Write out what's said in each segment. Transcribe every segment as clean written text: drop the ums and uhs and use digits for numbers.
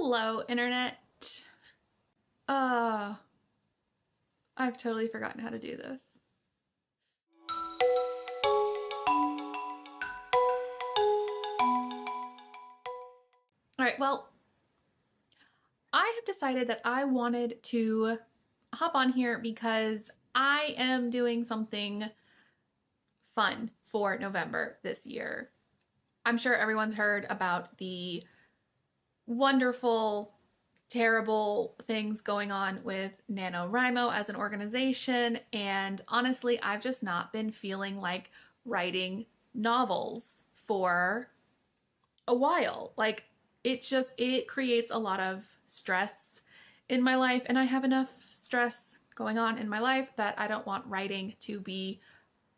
Hello, internet. Uh, I've totally forgotten how to do this. All right, well, I have decided that I wanted to hop on here because I am doing something fun for November this year. I'm sure everyone's heard about the wonderful, terrible things going on with NaNoWriMo as an organization, and honestly, I've just not been feeling like writing novels for a while. Like, it creates a lot of stress in my life, and I have enough stress going on in my life that I don't want writing to be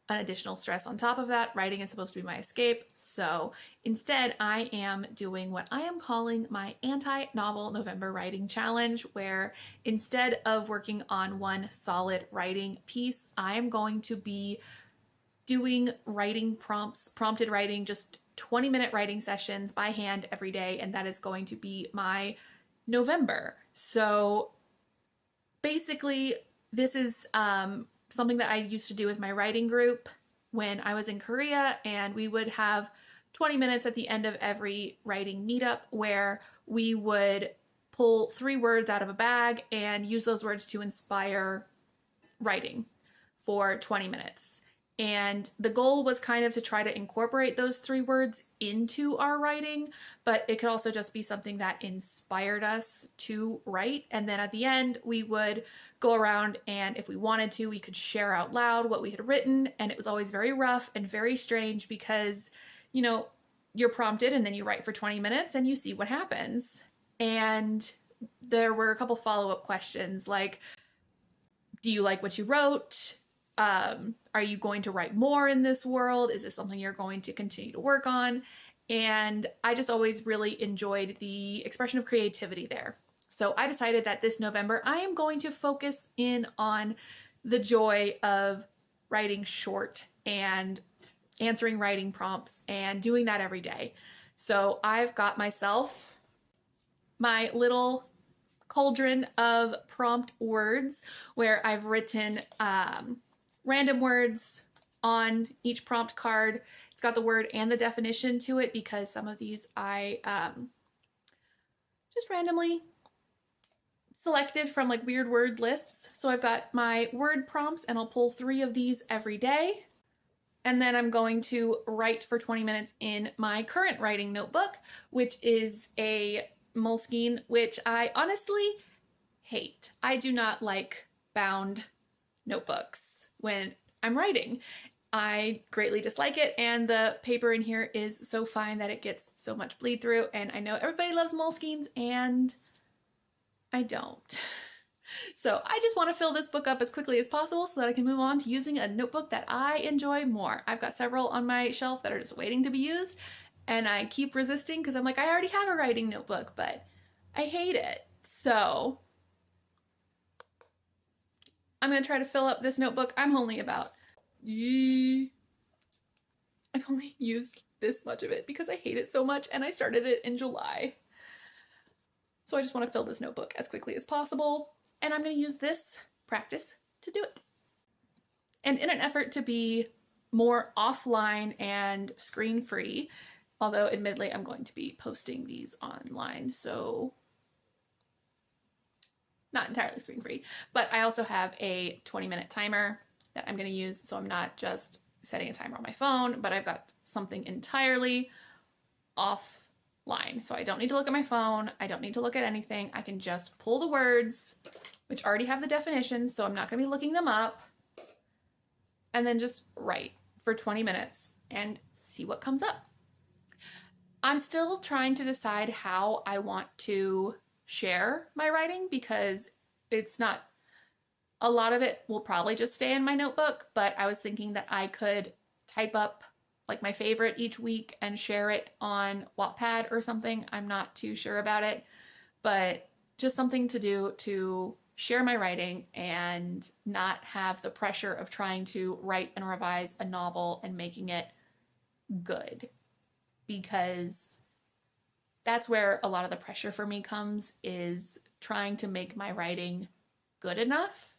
an additional stress on top of that. Writing is supposed to be my escape. So instead, I am doing what I am calling my anti-novel November writing challenge, where instead of working on one solid writing piece, I am going to be doing writing prompts, prompted writing, just 20-minute writing sessions by hand every day. And that is going to be my November. So basically, this is something that I used to do with my writing group when I was in Korea, and we would have 20 minutes at the end of every writing meetup where we would pull 3 words out of a bag and use those words to inspire writing for 20 minutes. And the goal was kind of to try to incorporate those 3 words into our writing, but it could also just be something that inspired us to write. And then at the end, we would go around, and if we wanted to, we could share out loud what we had written. And it was always very rough and very strange because, you know, you're prompted and then you write for 20 minutes and you see what happens. And there were a couple follow-up questions like, do you like what you wrote? Are you going to write more in this world? Is this something you're going to continue to work on? And I just always really enjoyed the expression of creativity there. So I decided that this November, I am going to focus in on the joy of writing short and answering writing prompts and doing that every day. So I've got myself my little cauldron of prompt words where I've written random words on each prompt card. It's got the word and the definition to it because some of these I just randomly selected from like weird word lists. So I've got my word prompts and I'll pull 3 of these every day. And then I'm going to write for 20 minutes in my current writing notebook, which is a Moleskine, which I honestly hate. I do not like bound notebooks when I'm writing. I greatly dislike it, and the paper in here is so fine that it gets so much bleed through, and I know everybody loves Moleskines, and I don't. So I just want to fill this book up as quickly as possible so that I can move on to using a notebook that I enjoy more. I've got several on my shelf that are just waiting to be used, and I keep resisting because I'm like, I already have a writing notebook, but I hate it. So I'm going to try to fill up this notebook. I've only used this much of it because I hate it so much, and I started it in July. So I just want to fill this notebook as quickly as possible, and I'm going to use this practice to do it. And in an effort to be more offline and screen-free, although admittedly I'm going to be posting these online, so not entirely screen-free, but I also have a 20-minute timer that I'm going to use, so I'm not just setting a timer on my phone, but I've got something entirely offline. So I don't need to look at my phone, I don't need to look at anything, I can just pull the words, which already have the definitions, so I'm not going to be looking them up, and then just write for 20 minutes and see what comes up. I'm still trying to decide how I want to share my writing because it's not, a lot of it will probably just stay in my notebook, but I was thinking that I could type up like my favorite each week and share it on Wattpad or something. I'm not too sure about it, but just something to do to share my writing and not have the pressure of trying to write and revise a novel and making it good. Because that's where a lot of the pressure for me comes, is trying to make my writing good enough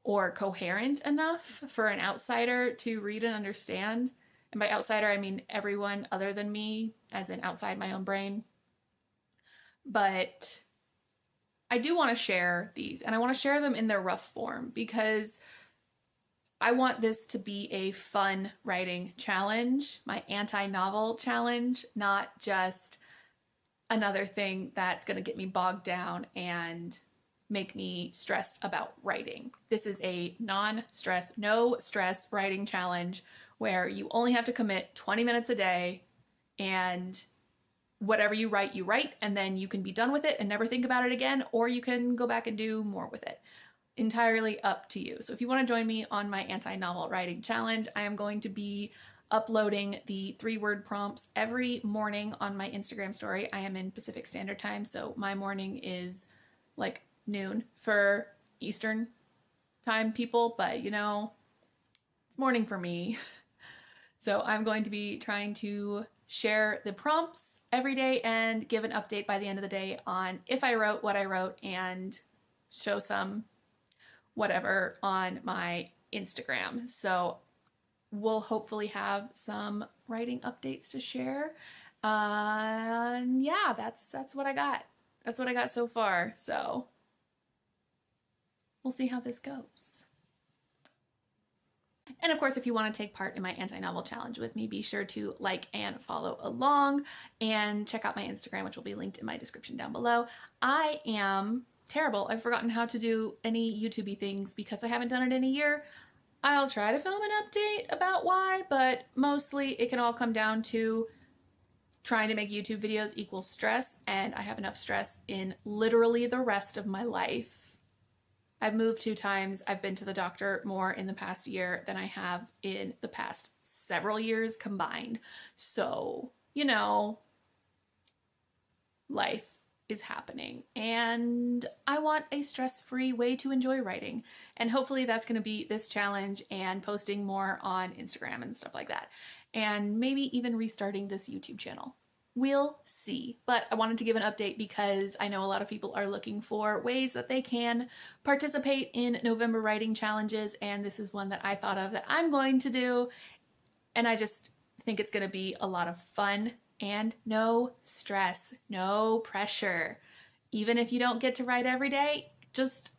or coherent enough for an outsider to read and understand. And by outsider, I mean everyone other than me, as in outside my own brain. But I do want to share these, and I want to share them in their rough form because I want this to be a fun writing challenge, my anti-novel challenge, not just another thing that's going to get me bogged down and make me stressed about writing. This is a non-stress, no stress writing challenge where you only have to commit 20 minutes a day, and whatever you write, and then you can be done with it and never think about it again, or you can go back and do more with it. Entirely up to you. So if you want to join me on my anti-novel writing challenge, I am going to be uploading the 3-word prompts every morning on my Instagram story. I am in Pacific Standard Time, so my morning is like noon for Eastern Time people, but you know, it's morning for me. So I'm going to be trying to share the prompts every day and give an update by the end of the day on if I wrote, what I wrote, and show some whatever on my Instagram. So we'll hopefully have some writing updates to share. And yeah, that's what I got. That's what I got so far. So we'll see how this goes. And of course, if you want to take part in my anti-novel challenge with me, be sure to like and follow along and check out my Instagram, which will be linked in my description down below. I am terrible. I've forgotten how to do any YouTube-y things because I haven't done it in a year. I'll try to film an update about why, but mostly it can all come down to trying to make YouTube videos equals stress, and I have enough stress in literally the rest of my life. I've moved 2 times. I've been to the doctor more in the past year than I have in the past several years combined. So, you know, life is happening, and I want a stress-free way to enjoy writing. And hopefully that's going to be this challenge and posting more on Instagram and stuff like that. And maybe even restarting this YouTube channel. We'll see. But I wanted to give an update because I know a lot of people are looking for ways that they can participate in November writing challenges, and this is one that I thought of that I'm going to do. And I just think it's going to be a lot of fun and no stress, no pressure. Even if you don't get to write every day, just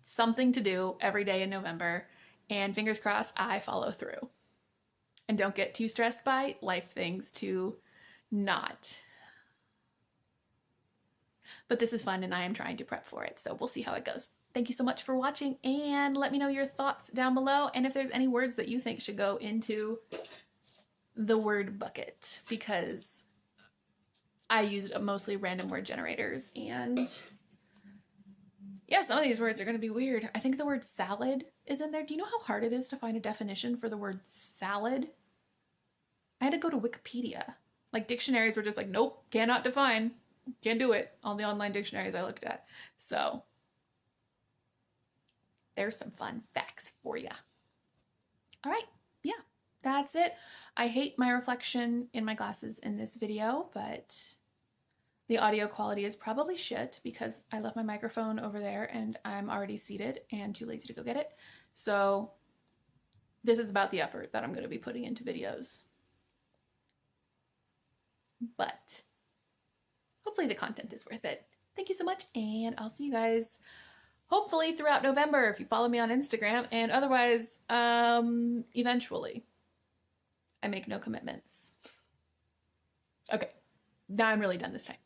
something to do every day in November. And fingers crossed, I follow through. And don't get too stressed by life things to not. But this is fun and I am trying to prep for it, so we'll see how it goes. Thank you so much for watching, and let me know your thoughts down below, and if there's any words that you think should go into the word bucket, because I used mostly random word generators, and yeah, some of these words are going to be weird. I think the word salad is in there. Do you know how hard it is to find a definition for the word salad? I had to go to Wikipedia. Like, dictionaries were just like, nope, cannot define. Can't do it. All the online dictionaries I looked at. So there's some fun facts for you. All right. Yeah, that's it. I hate my reflection in my glasses in this video, but the audio quality is probably shit because I left my microphone over there and I'm already seated and too lazy to go get it. So this is about the effort that I'm going to be putting into videos. But hopefully the content is worth it. Thank you so much, and I'll see you guys hopefully throughout November if you follow me on Instagram, and otherwise, eventually. I make no commitments. Okay, now I'm really done this time.